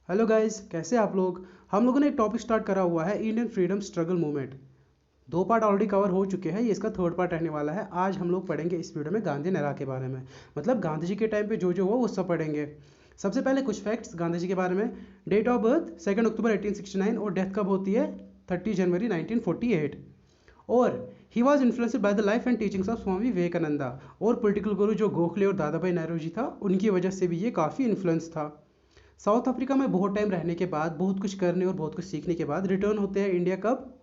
Hello guys, कैसे हैं आप लोग। हम लोगों ने एक टॉपिक स्टार्ट करा हुआ है, इंडियन फ्रीडम स्ट्रगल मूवमेंट। दो पार्ट ऑलरेडी कवर हो चुके हैं, ये इसका थर्ड पार्ट रहने वाला है। आज हम लोग पढ़ेंगे इस वीडियो में गांधी नहरा के बारे में, मतलब गांधी जी के टाइम पे जो जो हुआ वो सब पढ़ेंगे। सबसे पहले कुछ फैक्ट्स गांधी जी के बारे में। डेट ऑफ बर्थ 2 अक्टूबर 1869 और डेथ कब होती है 30 जनवरी 1948। और he was influenced by the life and teachings of Swami Vivekananda. और पॉलिटिकल गुरु जो गोखले और दादा भाई नेहरू जी था, उनकी वजह से भी ये काफ़ी इन्फ्लुएंस था। साउथ अफ्रीका में बहुत टाइम रहने के बाद, बहुत कुछ करने और बहुत कुछ सीखने के बाद रिटर्न होते हैं इंडिया कब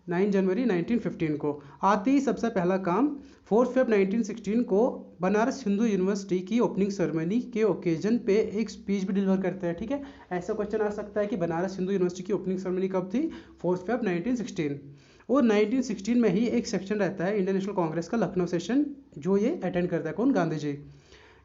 9 जनवरी 1915 को। आते ही सबसे पहला काम 4 फेब 1916 को बनारस हिंदू यूनिवर्सिटी की ओपनिंग सेरेमनी के ओकेजन पे एक स्पीच भी डिलीवर करते हैं। ठीक है, ऐसा क्वेश्चन आ सकता है कि बनारस हिंदू यूनिवर्सिटी की ओपनिंग सेरेमनी कब थी, 4 फेब 1916। और 1916 में ही एक सेक्शन रहता है इंडियन नेशनल कांग्रेस का, लखनऊ सेशन, जो ये अटेंड करता है कौन, गांधी जी।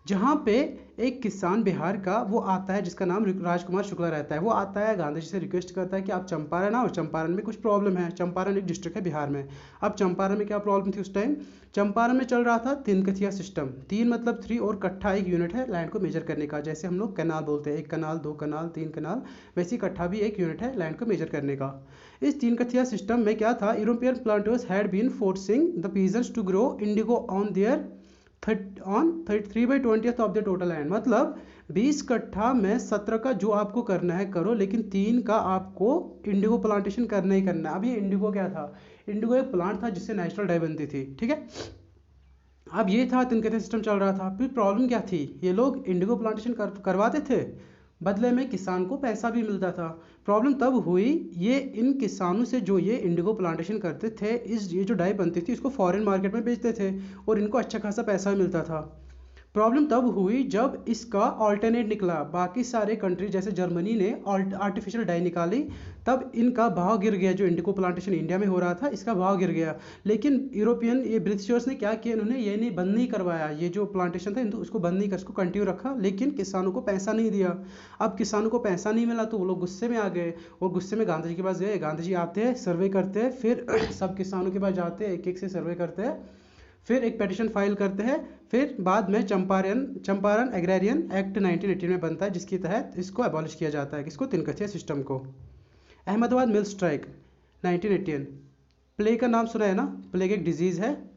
जहाँ पे एक किसान बिहार का वो आता है जिसका नाम राजकुमार शुक्ला रहता है। वो आता है गांधी जी से रिक्वेस्ट करता है कि आप चंपारण आओ, चंपारण में कुछ प्रॉब्लम है। चंपारण एक डिस्ट्रिक्ट है बिहार में। अब चंपारण में क्या प्रॉब्लम थी उस टाइम, चंपारण में चल रहा था तीन कथिया सिस्टम। तीन मतलब 3 और कट्ठा एक यूनिट है लैंड को मेजर करने का। जैसे हम लोग कैनाल बोलते हैं, एक कनाल, दो कनाल, तीन कनाल, वैसे ही कट्ठा भी एक यूनिट है लैंड को मेजर करने का। इस तीन कथिया सिस्टम में क्या था, European planters had been forcing the peasants to grow indigo on their 3/20 of the total land. मतलब 20 कट्ठा में 17 का जो आपको करना है करो, लेकिन 3 का आपको इंडिगो प्लांटेशन करना ही करना है। अब ये इंडिगो क्या था, इंडिगो एक प्लांट था जिससे नेचुरल डाई बनती थी। ठीक है, अब ये था तिनकते सिस्टम चल रहा था। फिर प्रॉब्लम क्या थी, ये लोग इंडिगो प्लांटेशन करवाते थे, बदले में किसान को पैसा भी मिलता था। प्रॉब्लम तब हुई, ये इन किसानों से जो ये इंडिगो प्लांटेशन करते थे, ये जो डाई बनती थी इसको फॉरेन मार्केट में बेचते थे और इनको अच्छा खासा पैसा भी मिलता था। प्रॉब्लम तब हुई जब इसका ऑल्टरनेट निकला। बाकी सारे कंट्री जैसे जर्मनी ने आर्टिफिशियल डाई निकाली, तब इनका भाव गिर गया। जो इंडिगो प्लांटेशन इंडिया में हो रहा था इसका भाव गिर गया। लेकिन यूरोपियन ये ब्रिटिशर्स ने क्या किया, इन्होंने ये नहीं बंद नहीं करवाया, ये जो प्लांटेशन था उसको बंद नहीं कर, उसको कंटिन्यू रखा, लेकिन किसानों को पैसा नहीं दिया। अब किसानों को पैसा नहीं मिला तो वो लोग गुस्से में आ गए और गुस्से में गांधी जी के पास गए। गांधी जी आते हैं, सर्वे करते हैं, फिर सब किसानों के पास जाते हैं, एक एक से सर्वे करते हैं, फिर एक पेटिशन फाइल करते हैं। फिर बाद में चंपारण एग्रेरियन एक्ट 1918 में बनता है, जिसके तहत इसको अबॉलिश किया जाता है, किसको, तिनकथिया सिस्टम को। अहमदाबाद मिल स्ट्राइक 1918। प्लेग का नाम सुना है ना, प्लेग एक डिजीज़ है।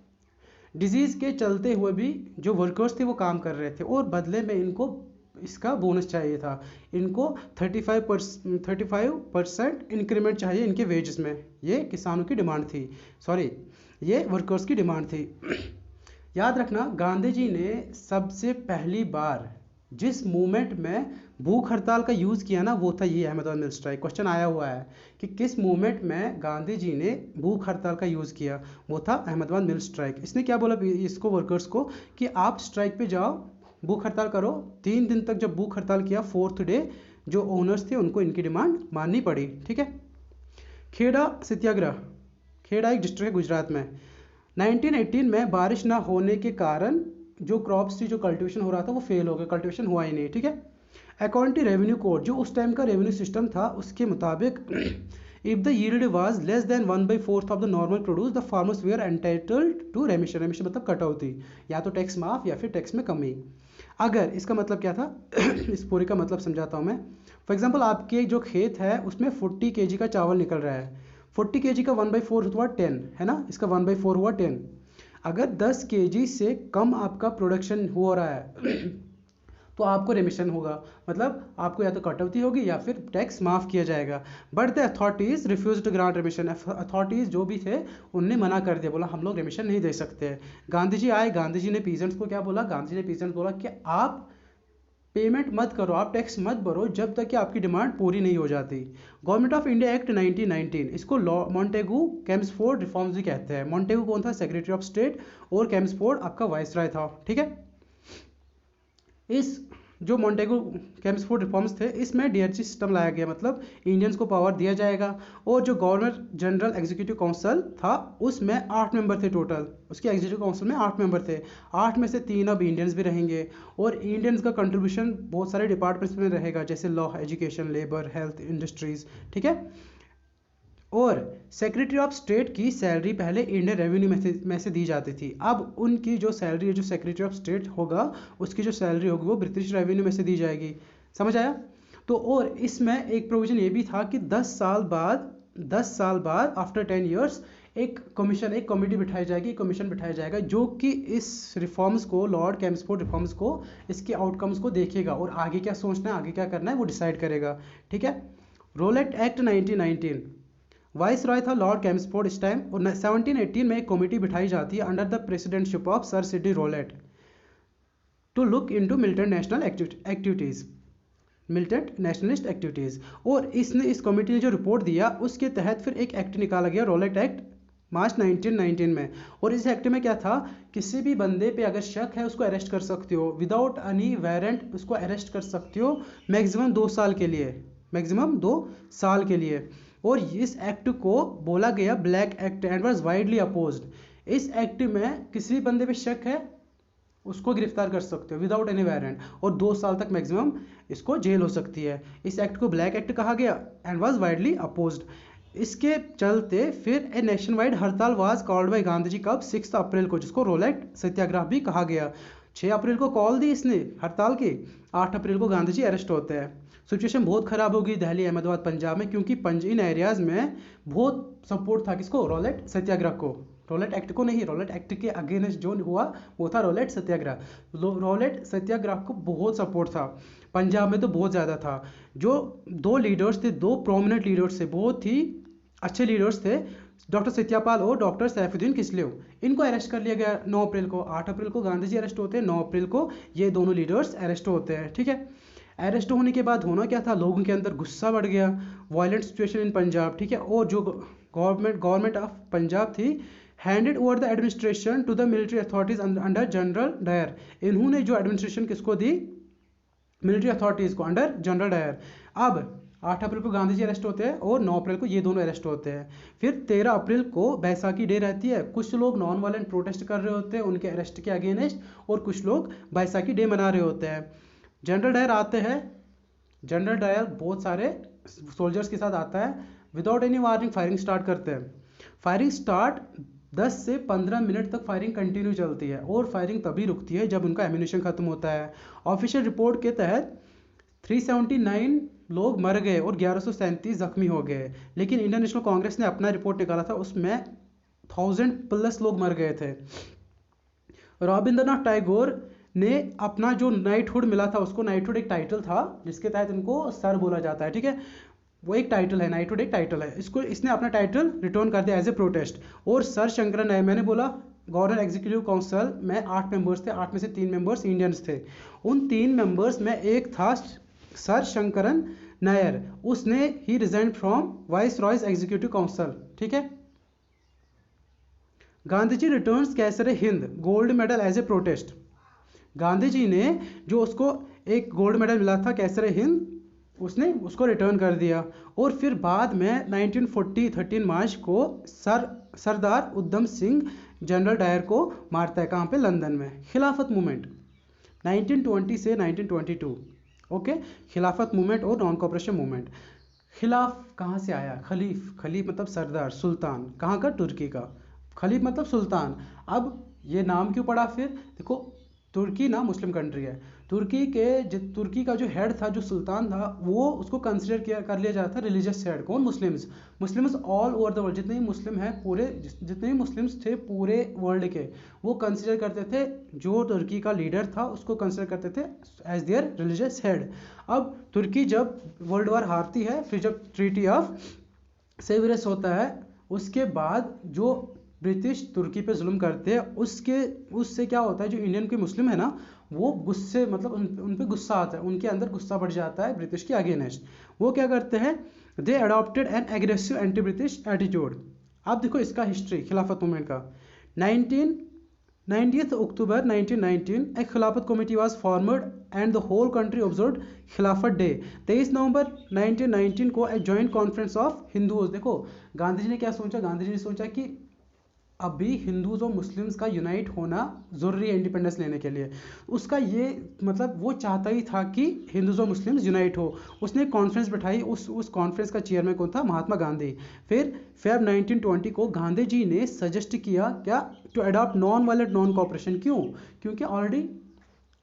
डिजीज़ के चलते हुए भी जो वर्कर्स थे वो काम कर रहे थे और बदले में इनको इसका बोनस चाहिए था। इनको 35% इंक्रीमेंट चाहिए इनके वेजेस में। ये किसानों की डिमांड थी, सॉरी ये वर्कर्स की डिमांड थी। याद रखना, गांधी जी ने सबसे पहली बार जिस मूवमेंट में भूख हड़ताल का यूज़ किया ना, वो था ये अहमदाबाद मिल स्ट्राइक। क्वेश्चन आया हुआ है कि किस मूवमेंट में गांधी जी ने भूख हड़ताल का यूज़ किया, वो था अहमदाबाद मिल स्ट्राइक। इसने क्या बोला इसको, वर्कर्स को, कि आप स्ट्राइक पे जाओ, भूख हड़ताल करो। 3 दिन तक जब भूख हड़ताल किया, 4th डे जो ओनर्स थे उनको इनकी डिमांड माननी पड़ी। ठीक है, खेड़ा सत्याग्रह, खेड़ा एक डिस्ट्रिक्ट है गुजरात में। 1918 में बारिश ना होने के कारण जो क्रॉप्स थी, जो कल्टीवेशन हो रहा था वो फेल हो गया, कल्टीवेशन हुआ ही नहीं। ठीक है, अकॉर्डिंग टू रेवेन्यू कोड, जो उस टाइम का रेवेन्यू सिस्टम था, उसके मुताबिक if the yield was less than 1/4 of the normal produce, the farmers were entitled to remission. Remission मतलब कटौती, या तो टैक्स माफ या फिर टैक्स में कमी। अगर इसका मतलब क्या था इस पूरे का मतलब समझाता हूँ मैं। फॉर एग्जाम्पल, आपके जो खेत है उसमें 40 kg का चावल निकल रहा है। 40 kg का 1/4 हुआ 10, है ना, इसका 1/4 हुआ 10। अगर 10 kg से कम आपका प्रोडक्शन हो रहा है तो आपको रेमिशन होगा, मतलब आपको या तो कटौती होगी या फिर टैक्स माफ़ किया जाएगा। But the authorities refuse to grant remission. Authorities जो भी थे उनने मना कर दिया, बोला हम लोग रेमिशन नहीं दे सकते। गांधी जी आए, गांधी जी ने पीजेंट्स को क्या बोला, गांधी जी ने पीजेंट्स बोला कि आप पेमेंट मत करो, आप टैक्स मत भरो जब तक कि आपकी डिमांड पूरी नहीं हो जाती। गवर्नमेंट ऑफ इंडिया एक्ट 1919, इसको लॉ मॉन्टेगू कैम्सफोर्ड रिफॉर्म्स भी कहते हैं। मॉन्टेगू कौन था, सेक्रेटरी ऑफ स्टेट, और कैम्सफोर्ड आपका वाइसराय था। ठीक है, इस जो मॉन्टेगू कैम्सफोर्ड रिफॉर्म्स थे, इसमें डीएचसी सिस्टम लाया गया, मतलब इंडियंस को पावर दिया जाएगा। और जो गवर्नर जनरल एग्जीक्यूटिव काउंसिल था उसमें 8 मेंबर थे टोटल, उसके एग्जीक्यूटिव काउंसिल में 8 मेंबर थे। 8 में से 3 अब इंडियंस भी रहेंगे और इंडियंस का कंट्रीब्यूशन बहुत सारे डिपार्टमेंट्स में रहेगा, जैसे law, education, labour, health, industries. ठीक है, और सेक्रेटरी ऑफ स्टेट की सैलरी पहले इंडियन रेवेन्यू में से दी जाती थी। अब उनकी जो सैलरी है, जो सेक्रेटरी ऑफ स्टेट होगा उसकी जो सैलरी होगी वो ब्रिटिश रेवेन्यू में से दी जाएगी। समझ आया। तो और इसमें एक प्रोविज़न ये भी था कि 10 साल बाद आफ्टर 10 ईयर्स एक कमेटी बिठाई जाएगी, कमीशन बिठाया जाएगा जो कि इस रिफॉर्म्स को, लॉर्ड चेम्सफोर्ड रिफॉर्म्स को, इसके आउटकम्स को देखेगा और आगे क्या सोचना है, आगे क्या करना है वो डिसाइड करेगा। ठीक है। रोलेट एक्ट 1919, वाइस रॉय था लॉर्ड चेम्सफोर्ड इस टाइम, और 1718 में एक कमेटी बिठाई जाती है under the presidentship of sir Sidney Rowlatt to look into militant national activities, militant nationalist activities. और इसने, इस कमेटी ने जो रिपोर्ट दिया उसके तहत फिर एक एक्ट निकाला गया, रोलेट एक्ट, मार्च 1919 में। और इस एक्ट में क्या था, किसी भी बंदे पे अगर शक है उसको अरेस्ट कर सकते हो विदाउट एनी वारंट, उसको अरेस्ट कर सकते हो मैक्सिमम 2 साल के लिए, मैक्सिमम 2 साल के लिए। और इस एक्ट को बोला गया black act and was widely opposed. इस एक्ट में किसी बंदे पे शक है उसको गिरफ्तार कर सकते हो विदाउट एनी वारंट, और 2 साल तक मैक्सिमम इसको जेल हो सकती है। इस एक्ट को ब्लैक एक्ट कहा गया एंड वाज वाइडली अपोज्ड। इसके चलते फिर ए नेशन वाइड हड़ताल was called by Gandhi ji, कब, 6 अप्रैल को, जिसको रोलेट सत्याग्रह भी कहा गया। 6 अप्रैल को कॉल दी इसने हड़ताल की, 8 अप्रैल को गांधी जी अरेस्ट होते हैं। सिचुएशन बहुत ख़राब होगी दिल्ली, अहमदाबाद, पंजाब में, क्योंकि इन एरियाज़ में बहुत सपोर्ट था किसको, रोलेट सत्याग्रह को, रोलेट एक्ट को नहीं। रोलेट एक्ट के अगेंस्ट जो हुआ वो था रोलेट सत्याग्रह। रोलेट सत्याग्रह को बहुत सपोर्ट था, पंजाब में तो बहुत ज़्यादा था। जो 2 लीडर्स थे, 2 प्रोमिनेंट लीडर्स थे, बहुत ही अच्छे लीडर्स थे, डॉक्टर सत्यापाल और डॉक्टर सैफुद्दीन किसलेव। इनको अरेस्ट कर लिया गया 9 अप्रैल को। 8 अप्रैल को गांधी जी अरेस्ट होते हैं, 9 अप्रैल को ये दोनों लीडर्स अरेस्ट होते हैं। ठीक है। अरेस्ट होने के बाद होना क्या था, लोगों के अंदर गुस्सा बढ़ गया, वायलेंट सिचुएशन इन पंजाब। ठीक है। और जो गवर्नमेंट ऑफ पंजाब थी handed over the administration to the military authorities under General Dyer. इन्होंने जो एडमिनिस्ट्रेशन किसको दी, मिलिट्री अथॉरिटीज़ को, अंडर जनरल डायर। अब 8 अप्रैल को गांधी जी अरेस्ट होते हैं और 9 अप्रैल को ये दोनों अरेस्ट होते हैं। फिर 13 अप्रैल को बैसाखी डे रहती है। कुछ लोग नॉन वायलेंट प्रोटेस्ट कर रहे होते हैं उनके अरेस्ट के अगेंस्ट, और कुछ लोग बैसाखी डे मना रहे होते हैं। जनरल डायर आते हैं, जनरल डायर बहुत सारे सोल्जर्स के साथ आता है, without any warning firing start करते हैं। फायरिंग स्टार्ट 10 से 15 मिनट तक फायरिंग कंटिन्यू चलती है, और फायरिंग तभी रुकती है जब उनका एम्यूनिशन खत्म होता है। ऑफिशियल रिपोर्ट के तहत 379 लोग मर गए और 1137 जख्मी हो गए, लेकिन इंडियन नेशनल कांग्रेस ने अपना रिपोर्ट निकाला था, उसमें 1000+ लोग मर गए थे। रविंद्रनाथ टैगोर ने अपना जो नाइटहुड मिला था उसको, नाइटहुड एक टाइटल था जिसके तहत इनको सर बोला जाता है। ठीक है। वो एक टाइटल है, नाइटहुड एक टाइटल है, इसको इसने अपना टाइटल रिटर्न कर दिया एज ए प्रोटेस्ट। और सर शंकरन नायर, मैंने बोला गवर्नर एग्जीक्यूटिव काउंसिल में 8 मेंबर्स थे, 8 में से 3 मेंबर्स इंडियंस थे। उन 3 मेंबर्स में एक था सर शंकरन नायर, उसने he resign from viceroy's executive council. ठीक है। Gandhi ji returns Kaisar e Hind gold medal as a protest. Gandhi ji ने जो उसको एक गोल्ड मेडल मिला था कैसरे हिंद, उसने उसको रिटर्न कर दिया। और फिर बाद में 1940 13 मार्च को सरदार उधम सिंह जनरल डायर को मारता है, कहाँ पे, लंदन में। खिलाफत मूवमेंट 1920 से 1922। ओके। खिलाफत मूवमेंट और नॉन कॉपरेशन मूवमेंट। खिलाफ कहाँ से आया, खलीफ, खलीफ मतलब सरदार, सुल्तान, कहाँ का, तुर्की का। खलीफ मतलब सुल्तान। अब ये नाम क्यों पड़ा, फिर देखो तुर्की ना मुस्लिम कंट्री है, तुर्की का जो हेड था, जो सुल्तान था, वो उसको कंसिडर कर लिया जाता था रिलीजियस हेड। कौन, Muslims all over the world, जितने भी मुस्लिम हैं पूरे, जितने भी मुस्लिम्स थे पूरे वर्ल्ड के, वो कंसिडर करते थे जो तुर्की का लीडर था उसको कंसिडर करते थे एज देयर रिलीजियस हेड। अब तुर्की जब वर्ल्ड वार हारती है, फिर जब ट्रीटी ऑफ सेवरेस होता है, उसके बाद जो ब्रिटिश तुर्की पे जुल्म करते हैं, उससे क्या होता है, जो इंडियन के मुस्लिम है ना, वो गुस्से, मतलब उन पे गुस्सा आता है, उनके अंदर गुस्सा बढ़ जाता है ब्रिटिश के अगेंस्ट। वो क्या करते हैं, they adopted an aggressive anti British attitude. अब देखो इसका हिस्ट्री खिलाफत मूवमेंट का। 90 अक्टूबर 1919 एक Khilafat committee was formed and the whole country observed Khilafat day. 23 नवंबर 1919 को a joint conference of Hindus. देखो गांधी जी ने क्या सोचा, गांधी जी ने सोचा कि अभी हिंदूज और मुस्लिम्स का यूनाइट होना ज़रूरी है इंडिपेंडेंस लेने के लिए। उसका ये मतलब वो चाहता ही था कि हिंदूज और मुस्लिम्स यूनाइट हो। उसने एक कॉन्फ्रेंस बिठाई, उस कॉन्फ्रेंस का चेयरमैन कौन था, महात्मा गांधी। फिर फेब 1920 को गांधी जी ने सजेस्ट किया क्या, to adopt non violent non cooperation. क्यों, क्योंकि ऑलरेडी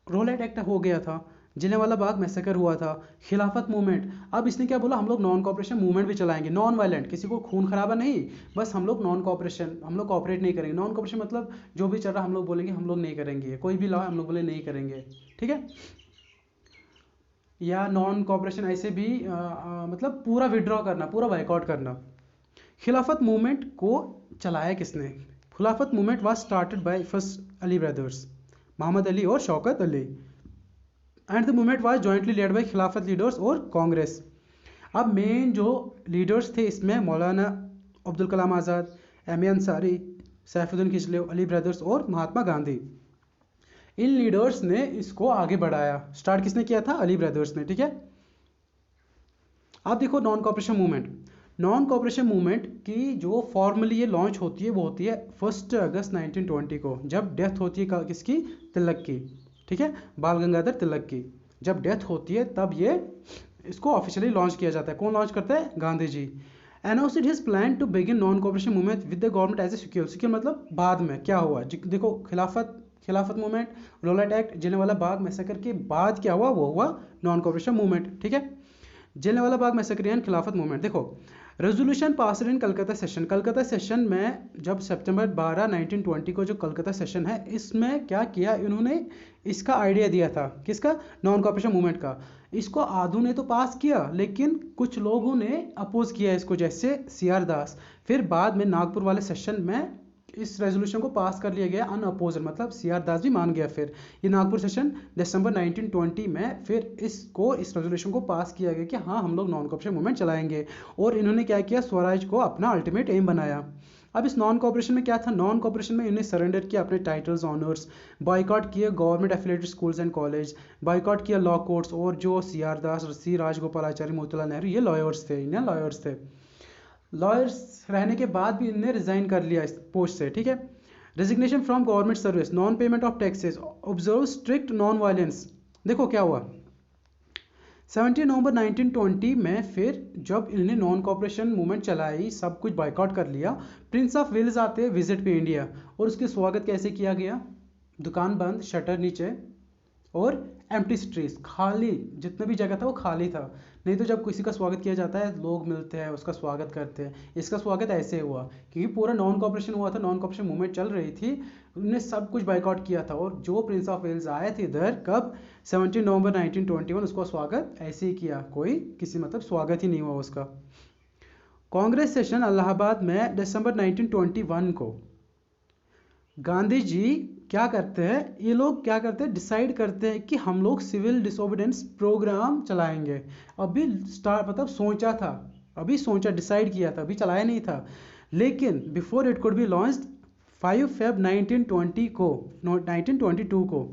रोलेट एक्ट हो गया था, जलियांवाला बाग मैसेकर हुआ था, खिलाफत मूवमेंट। अब इसने क्या बोला, हम लोग नॉन कॉपरेशन मूवमेंट भी चलाएंगे, नॉन वायलेंट, किसी को खून खराबा नहीं, बस हम लोग नॉन कॉपरेशन, हम लोग कॉपरेट नहीं करेंगे। नॉन कॉपरेशन मतलब जो भी चल रहा हम लोग बोलेंगे हम लोग नहीं करेंगे, कोई भी लॉ हम लोग बोले नहीं करेंगे, ठीक है। या नॉन कॉपरेशन ऐसे भी मतलब पूरा विड्रॉ करना, पूरा बाइकआउट करना। खिलाफत मूवमेंट को चलाया किसने? Khilafat movement was started by first Ali brothers, Mohammad Ali और Shaukat Ali, and the movement was jointly led by Khilafat leaders और कांग्रेस। अब मेन जो लीडर्स थे इसमें Maulana Abdul Kalam Azad, M A Ansari, Saifuddin Kitchlew, Ali brothers और महात्मा गांधी। इन लीडर्स ने इसको आगे बढ़ाया। स्टार्ट किसने किया था? अली ब्रदर्स ने, ठीक है। अब देखो non cooperation movement. Non cooperation movement की जो फॉर्मली ये लॉन्च होती है वो होती है 1 अगस्त 1920 को, जब डेथ होती है किसकी? तिलक की, ठीक है, बाल गंगाधर तिलक की। जब डेथ होती है तब ये इसको ऑफिशियली लॉन्च किया जाता है। कौन लॉन्च करता है? Gandhi ji. Announced his plan to begin non cooperation movement with the government as a secure. Secure मतलब बाद में क्या हुआ? देखो Khilafat movement, Rowlatt Act, Jallianwala Bagh massacre के बाद क्या हुआ? वो हुआ नॉन कॉपरेशन मूवमेंट, ठीक है। जलियांवाला बाग मैसेकर एंड खिलाफत मूवमेंट। देखो resolution passed in Calcutta session. Calcutta session में जब सितंबर 12 1920 को जो कलकत्ता सेशन है, इसमें क्या किया इन्होंने? इसका आइडिया दिया था, किसका? नॉन कॉपरेशन मूवमेंट का। इसको आधु ने तो पास किया, लेकिन कुछ लोगों ने अपोज किया इसको, जैसे CR दास। फिर बाद में नागपुर वाले सेशन में इस रेजोल्यूशन को पास कर लिया गया अनअपोज्ड, मतलब CR दास भी मान गया। फिर ये नागपुर सेशन दिसंबर 1920 में फिर इस रेजोल्यूशन को पास किया गया कि हाँ हम लोग नॉन कॉपरेशन मूवमेंट चलाएंगे। और इन्होंने क्या किया? स्वराज को अपना अल्टीमेट एम बनाया। अब इस नॉन कॉपरेशन में क्या था? नॉन कॉपरेशन में इन्हें सरेंडर किया अपने टाइटल्स, ऑनर्स, बॉयकॉट किए government affiliated schools and college, boycott किया लॉ कोर्ट्स। और जो CR दास, C राजगोपालाचारी, मोतीलाल नेहरू, ये लॉयर्स थे, इंडियन लॉयर्स थे। लॉयर्स रहने के बाद भी इन्हें रिजाइन कर लिया इस पोस्ट से, ठीक है। Resignation from government service, non payment of taxes, observe strict non violence. देखो क्या हुआ 17 नवंबर 1920 में, फिर जब इन्होंने नॉन कॉपरेशन मूवमेंट चलाई, सब कुछ बाइकआउट कर लिया, प्रिंस ऑफ वेल्स आते हैं विजिट पे इंडिया। और उसके स्वागत कैसे किया गया? दुकान बंद, शटर नीचे, और एम्प्टी स्ट्रीट्स, खाली, जितने भी जगह था वो खाली था। नहीं तो जब किसी का स्वागत किया जाता है लोग मिलते हैं, उसका स्वागत करते हैं। इसका स्वागत ऐसे हुआ क्योंकि पूरा नॉन कॉपरेशन हुआ था, नॉन कॉपरेशन मूवमेंट चल रही थी, उन्होंने सब कुछ बाइकआउट किया था। और जो प्रिंस ऑफ वेल्स आए थे इधर कब? 17 नवंबर 1921, उसका स्वागत ऐसे ही किया, कोई किसी मतलब स्वागत ही नहीं हुआ उसका। कांग्रेस सेशन इलाहाबाद में दिसंबर 1921 को गांधी जी क्या करते हैं? ये लोग क्या करते हैं? डिसाइड करते हैं कि हम लोग सिविल डिसोबीडियंस प्रोग्राम चलाएंगे। अभी स्टार्ट मतलब सोचा था, अभी सोचा, डिसाइड किया था, अभी चलाया नहीं था। लेकिन before it could be launched 5 Feb 1920 को, 1922 को,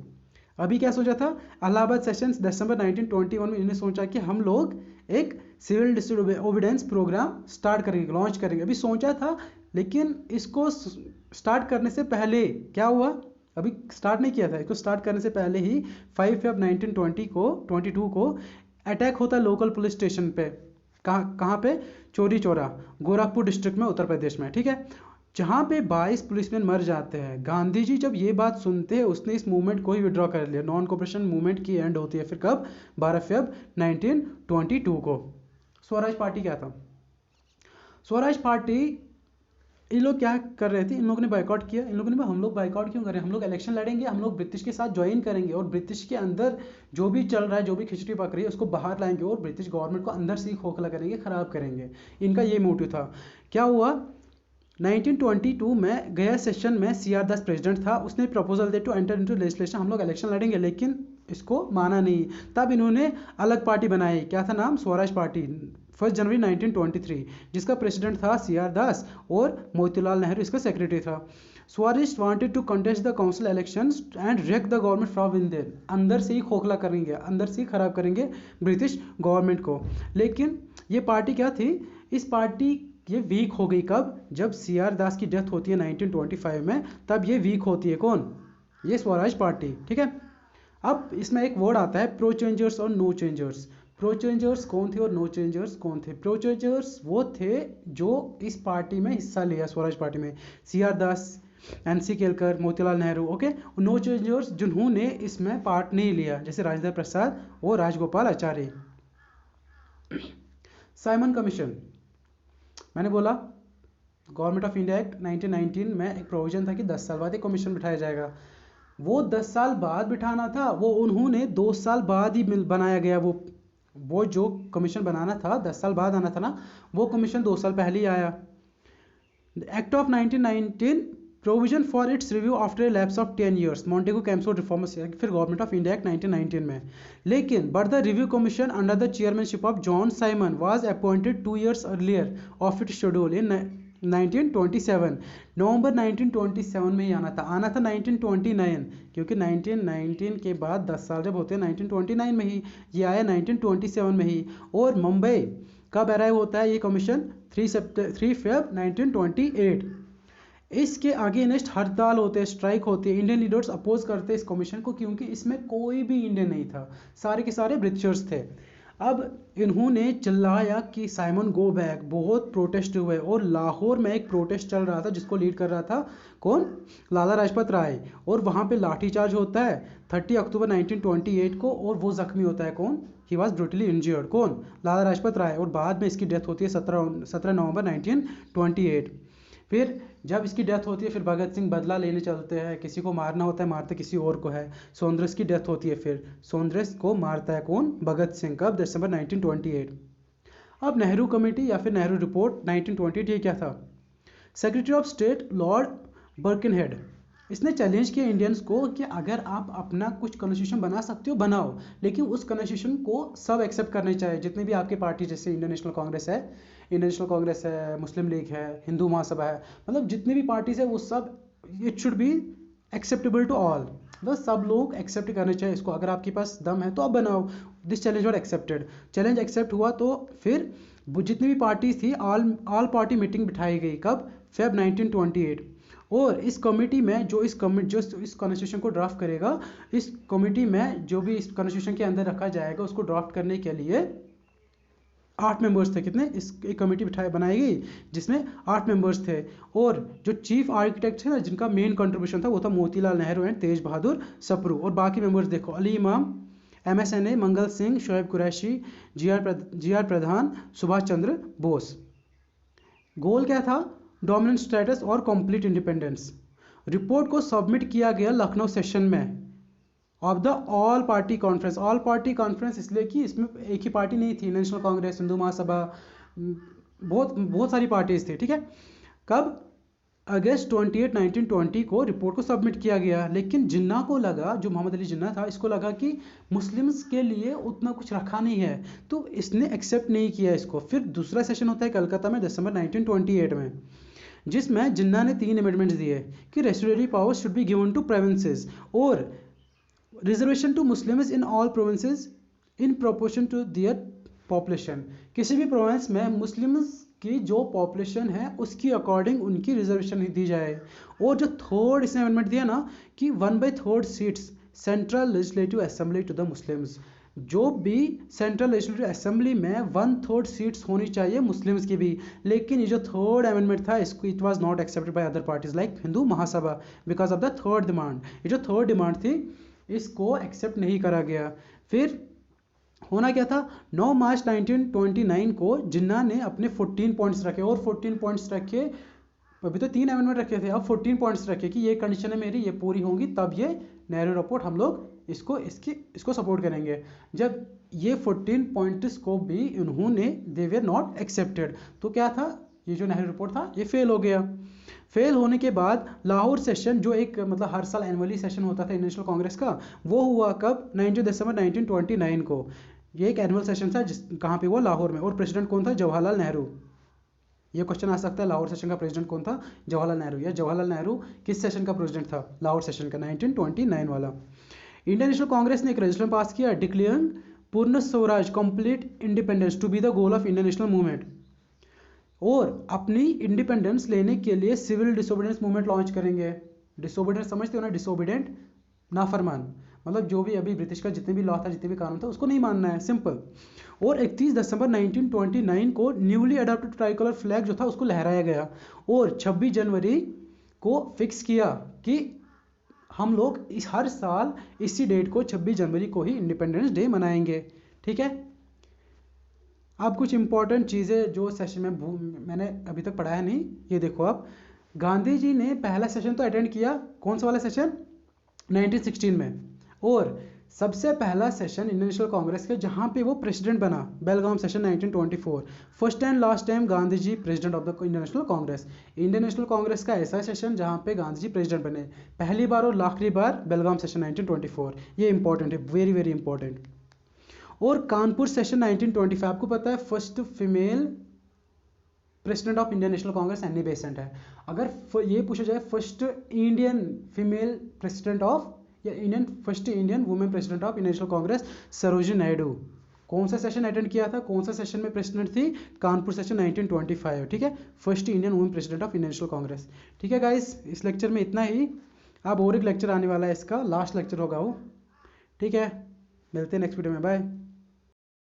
अभी क्या सोचा था? इलाहाबाद सेशन दिसंबर 1921 में इन्होंने सोचा कि हम लोग एक सिविल डिसोबीडियंस प्रोग्राम स्टार्ट करेंगे, लॉन्च करेंगे। अभी सोचा था, लेकिन इसको स्टार्ट करने से पहले क्या हुआ? अभी स्टार्ट नहीं किया था, इसको स्टार्ट करने से पहले ही 5 फेब 1922 को अटैक होता है लोकल पुलिस स्टेशन पे। कहाँ पे? चौरी चौरा, गोरखपुर डिस्ट्रिक्ट में, उत्तर प्रदेश में, ठीक है, जहाँ पे 22 पुलिसमैन मर जाते हैं। गांधी जी जब ये बात सुनते हैं, उसने इस मूवमेंट को ही विड्रॉ कर लिया। नॉन कॉपरेशन मूवमेंट की एंड होती है फिर कब? 12 फेब 1922 को। स्वराज पार्टी क्या था? स्वराज पार्टी, इन लोग क्या कर रहे थे? इन लोगों ने बाइकआउट किया। इन लोगों ने हम लोग बाइकआउट क्यों करें? हम लोग इलेक्शन लड़ेंगे, हम लोग ब्रिटिश के साथ ज्वाइन करेंगे और ब्रिटिश के अंदर जो भी चल रहा है, जो भी खिचड़ी पक रही है, उसको बाहर लाएंगे और ब्रिटिश गवर्नमेंट को अंदर से ही खोखला करेंगे, खराब करेंगे। इनका ये मोटिव था। क्या हुआ 1922 में गया सेशन में CR दास प्रेसिडेंट था, उसने प्रपोजल दे टू एंटर इनटू लेजिस्लेशन, हम लोग इलेक्शन लड़ेंगे, लेकिन इसको माना नहीं। तब इन्होंने अलग पार्टी बनाई, क्या था नाम? स्वराज पार्टी, 1 जनवरी 1923, जिसका प्रेसिडेंट था CR दास और मोतीलाल नेहरू इसका सेक्रेटरी था। Swaraj wanted to contest the council elections and wreck the government from within, अंदर से ही खोखला करेंगे, अंदर से ही खराब करेंगे ब्रिटिश गवर्नमेंट को। लेकिन ये पार्टी क्या थी? इस पार्टी ये वीक हो गई कब? जब CR दास की डेथ होती है 1925 में, तब ये वीक होती है। कौन? ये स्वराज पार्टी, ठीक है। अब इसमें एक वर्ड आता है प्रो चेंजर्स और नो चेंजर्स। प्रो चेंजर्स कौन थे और नो चेंजर्स कौन थे? प्रो चेंजर्स वो थे जो इस पार्टी में हिस्सा लिया, स्वराज पार्टी में। CR Das NC Kelkar, Motilal Nehru, okay. No changers जिन्होंने इसमें पार्ट नहीं लिया, जैसे राजेंद्र प्रसाद और राजगोपाल आचार्य। साइमन कमीशन, मैंने बोला गवर्नमेंट ऑफ इंडिया एक्ट 1919 में एक प्रोविजन था कि 10 साल बाद एक कमीशन बिठाया जाएगा। वो 10 साल बाद बिठाना था, वो उन्होंने 2 साल बाद ही बनाया गया। वो जो कमीशन बनाना था 10 साल बाद आना था ना, वो कमीशन 2 साल पहले ही आया। Act of 1919 provision for its review after a lapse of 10 years, मॉन्टेगो Campo reformers, फिर गवर्नमेंट ऑफ इंडिया एक्ट 1919 में। लेकिन but the review commission under the chairmanship of John Simon was appointed 2 years earlier of its schedule in 1927। नवंबर 1927 में ही आना था 1929, क्योंकि 1919 के बाद 10 साल जब होते हैं 1929 में ही, ये आया 1927 में ही। और मुंबई कब अराइव होता है ये कमीशन? 3 फेब 1928। इसके अगेंस्ट हड़ताल होते हैं, स्ट्राइक होती है, इंडियन लीडर्स अपोज करते हैं इस कमीशन को, क्योंकि इसमें कोई भी इंडियन नहीं था, सारे के सारे ब्रिटिशर्स थे। अब इन्होंने चिल्लाया कि साइमन गो बैक, बहुत प्रोटेस्ट हुए, और लाहौर में एक प्रोटेस्ट चल रहा था जिसको लीड कर रहा था कौन? लाला लाजपत राय, और वहाँ पे लाठीचार्ज होता है 30 अक्टूबर 1928 को, और वो जख्मी होता है कौन? ही वॉज ब्रूटली इंजर्ड, कौन? लाला लाजपत राय, और बाद में इसकी डेथ होती है 17 नवंबर 1928। फिर जब इसकी डेथ होती है, फिर भगत सिंह बदला लेने चलते हैं, किसी को मारना होता है, मारते किसी और को है। सोंद्रेस की डेथ होती है, फिर सोंद्रेस को मारता है कौन? भगत सिंह, कब? दिसंबर 1928। अब नेहरू कमेटी या फिर नेहरू रिपोर्ट 1928, ये क्या था? सेक्रेटरी ऑफ स्टेट लॉर्ड बर्किनहेड, इसने चैलेंज किया इंडियंस को कि अगर आप अपना कुछ कॉन्स्टिट्यूशन बना सकते हो बनाओ, लेकिन उस कॉन्स्टिट्यूशन को सब एक्सेप्ट करने चाहिए, जितने भी आपके पार्टी, जैसे इंडियन नेशनल कांग्रेस है, मुस्लिम लीग है, हिंदू महासभा है, मतलब जितनी भी पार्टीज है वो सब, it should be acceptable to all, मतलब सब लोग एक्सेप्ट करने चाहिए इसको। अगर आपके पास दम है तो आप बनाओ। This challenge were accepted, challenge accept हुआ, तो फिर जितनी भी पार्टीज थी ऑल पार्टी मीटिंग बिठाई गई, कब? फेब 1928। और इस कमेटी में जो इस कॉन्स्टिट्यूशन को ड्राफ्ट करेगा, इस कमेटी में जो भी इस कॉन्स्टिट्यूशन के अंदर रखा जाएगा, उसको ड्राफ्ट करने के लिए 8 मेंबर्स थे। कितने? एक कमेटी बनाई गई जिसमें 8 मेंबर्स थे, और जो चीफ आर्किटेक्ट थे ना, जिनका मेन कंट्रीब्यूशन था, वो था मोतीलाल नेहरू एंड तेज बहादुर सप्रू। और बाकी मेंबर्स देखो, अली इमाम, MSNA, मंगल सिंह, शोएब कुरैशी, GR प्रधान, सुभाष चंद्र बोस। गोल क्या था? डोमिनेंट स्टेटस और कंप्लीट इंडिपेंडेंस। रिपोर्ट को सबमिट किया गया लखनऊ सेशन में of the all party conference, इसलिए कि इसमें एक ही पार्टी नहीं थी, नेशनल कांग्रेस, हिंदू महासभा, बहुत सारी पार्टीज थी, ठीक है। कब? अगस्त 28, 1920 को रिपोर्ट को सबमिट किया गया। लेकिन जिन्ना को लगा, जो मोहम्मद अली जिन्ना था, इसको लगा कि मुस्लिम्स के लिए उतना कुछ रखा नहीं है, तो इसने एक्सेप्ट नहीं किया इसको। फिर दूसरा सेशन होता है कलकत्ता में दिसंबर 1928 में, जिसमें जिन्ना ने 3 अमेंडमेंट्स दिए कि restoratory powers should be given to provinces, और reservation to Muslims in all provinces in proportion to their population, किसी भी प्रोविंस में मुस्लिम्स की जो पॉपुलेशन है उसकी अकॉर्डिंग उनकी रिजर्वेशन दी जाए। और जो थर्ड इसने अमेंडमेंट दिया ना, कि 1/3 seats central legislative assembly to the Muslims, जो भी सेंट्रल लेजिस्लेटिव असेंबली में 1/3 सीट्स होनी चाहिए मुस्लिम्स की भी। लेकिन ये जो थर्ड अमेंडमेंट था, इसको it was not accepted by other parties like Hindu Mahasabha, because of the third demand. ये जो थर्ड डिमांड थी, इसको एक्सेप्ट नहीं करा गया। फिर होना क्या था? 9 मार्च 1929 को जिन्ना ने अपने 14 पॉइंट्स रखे, और 14 पॉइंट्स रखे, अभी तो 3 अमेंडमेंट रखे थे, अब 14 पॉइंट्स रखे कि ये कंडीशन है मेरी, ये पूरी होंगी तब ये नेहरू रिपोर्ट हम लोग इसको सपोर्ट करेंगे। जब ये 14 पॉइंट्स को भी उन्होंने, दे वर नॉट एक्सेप्टेड, तो क्या था? ये जो नेहरू रिपोर्ट था ये फेल हो गया। फेल होने के बाद लाहौर सेशन, जो एक मतलब हर साल एनुअली सेशन होता था नेशनल कांग्रेस का, वो हुआ कब? 19 दिसंबर 1929 को। ये एक एनुअल सेशन था, कहाँ पे हुआ? लाहौर में। और प्रेसिडेंट कौन था? जवाहरलाल नेहरू। ये क्वेश्चन आ सकता है, लाहौर सेशन का प्रेसिडेंट कौन था? जवाहरलाल नेहरू। या जवाहरलाल नेहरू किस सेशन का प्रेसिडेंट था? लाहौर सेशन का, 1929 वाला। इंडियन नेशनल कांग्रेस ने एक रेजोल्यूशन पास किया declaring Purna Swaraj, complete independence to be the goal of Indian national movement, और अपनी इंडिपेंडेंस लेने के लिए सिविल डिसोबीडियंस मूवमेंट लॉन्च करेंगे। डिसोबीडियंस समझते हो ना? डिसोबीडियंट, नाफरमान, मतलब जो भी अभी ब्रिटिश का जितने भी लॉ था, जितने भी कानून था, उसको नहीं मानना है, सिंपल। और 31 दिसंबर 1929 को न्यूली अडॉप्टेड ट्राइकलर फ्लैग जो था उसको लहराया गया, और 26 जनवरी को फिक्स किया कि हम लोग इस हर साल इसी डेट को 26 जनवरी को ही इंडिपेंडेंस डे मनाएंगे। ठीक है। अब कुछ इंपॉर्टेंट चीज़ें जो सेशन में मैंने अभी तक पढ़ाया नहीं, ये देखो आप। गांधी जी ने पहला सेशन तो अटेंड किया, कौन सा वाला सेशन, 1916 में। और सबसे पहला सेशन इंडियन नेशनल कांग्रेस के जहाँ पे वो प्रेसिडेंट बना, Belgaum session 1924। First and last time Gandhi ji president of the Indian National Congress. Indian National Congress का ऐसा सेशन जहाँ पे गांधी जी प्रेसिडेंट बने, पहली बार और आखिरी बार बेलगाम सेशन 1924। ये इंपॉर्टेंट है, वेरी वेरी इंपॉर्टेंट। और कानपुर सेशन 1925, आपको पता है first female president of Indian National Congress Annie Besant है। अगर ये पूछा जाए first Indian female president of या first Indian women president of Indian National Congress, Sarojini Naidu. कौन सा सेशन अटेंड किया था, कौन सा सेशन में प्रेसिडेंट थी, कानपुर सेशन 1925। ठीक है, first Indian women president of Indian National Congress. ठीक है गाइस, इस लेक्चर में इतना ही। अब और एक लेक्चर आने वाला है, इसका लास्ट लेक्चर होगा वो। ठीक है, मिलते हैं नेक्स्ट वीडियो में, बाय।